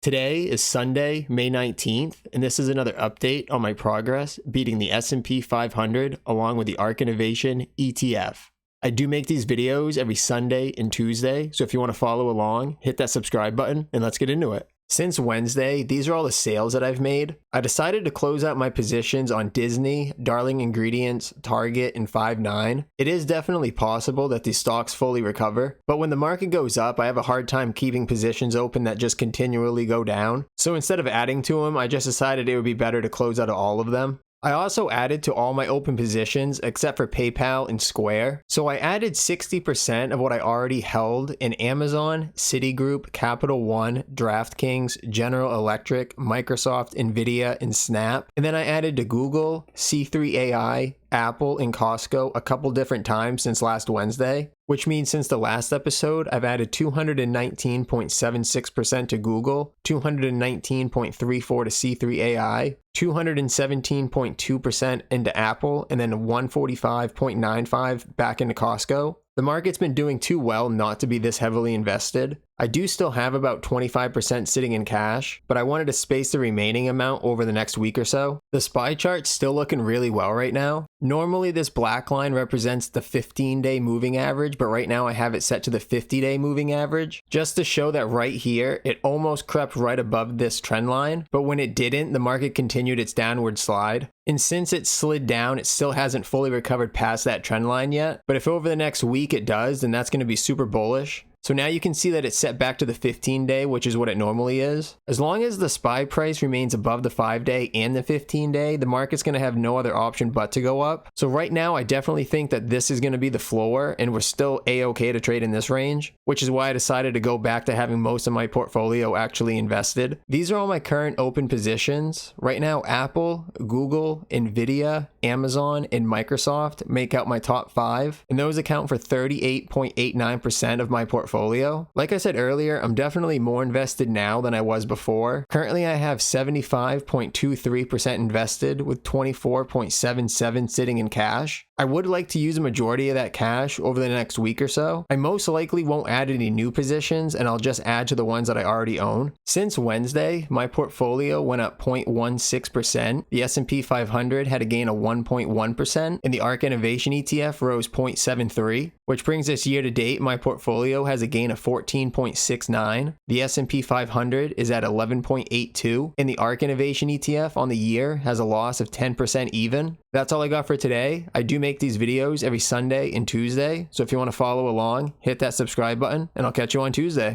Today is Sunday, May 19th, and this is another update on my progress beating the S&P 500 along with the Ark Innovation ETF. I do make these videos every Sunday and Tuesday, so if you want to follow along, hit that subscribe button and let's get into it. Since Wednesday, these are all the sales that I've made. I decided to close out my positions on Disney, Darling Ingredients, Target, and Five9. It is definitely possible that these stocks fully recover, but when the market goes up, I have a hard time keeping positions open that just continually go down. So instead of adding to them, I just decided it would be better to close out all of them. I also added to all my open positions except for PayPal and Square. So I added 60% of what I already held in Amazon, Citigroup, Capital One, DraftKings, General Electric, Microsoft, Nvidia, and Snap. And then I added to Google, C3AI, Apple, and Costco a couple different times since last Wednesday, which means since the last episode, I've added 219.76% to Google, 219.34% to C3AI, 217.2% into Apple, and then 145.95% back into Costco. The market's been doing too well not to be this heavily invested. I do still have about 25% sitting in cash, but I wanted to space the remaining amount over the next week or so. The SPY chart's still looking really well right now. Normally this black line represents the 15-day moving average, but right now I have it set to the 50-day moving average, just to show that right here, it almost crept right above this trend line, but when it didn't, the market continued its downward slide. And since it slid down, it still hasn't fully recovered past that trend line yet, but if over the next week it does, then that's going to be super bullish. So now you can see that it's set back to the 15-day, which is what it normally is. As long as the SPY price remains above the 5-day and the 15-day, the market's going to have no other option but to go up. So right now, I definitely think that this is going to be the floor, and we're still A-okay to trade in this range, which is why I decided to go back to having most of my portfolio actually invested. These are all my current open positions. Right now, Apple, Google, Nvidia, Amazon, and Microsoft make out my top 5, and those account for 38.89% of my portfolio. Like I said earlier, I'm definitely more invested now than I was before. Currently, I have 75.23% invested with 24.77% sitting in cash. I would like to use a majority of that cash over the next week or so. I most likely won't add any new positions, and I'll just add to the ones that I already own. Since Wednesday, my portfolio went up 0.16%. The S&P 500 had a gain of 1.1%, and the Ark Innovation ETF rose 0.73%, which brings us year to date. My portfolio has a gain of 14.69%. The S&P 500 is at 11.82%, and the Ark Innovation ETF on the year has a loss of 10% even. That's all I got for today. I do make these videos every Sunday and Tuesday, so if you want to follow along, hit that subscribe button, and I'll catch you on Tuesday.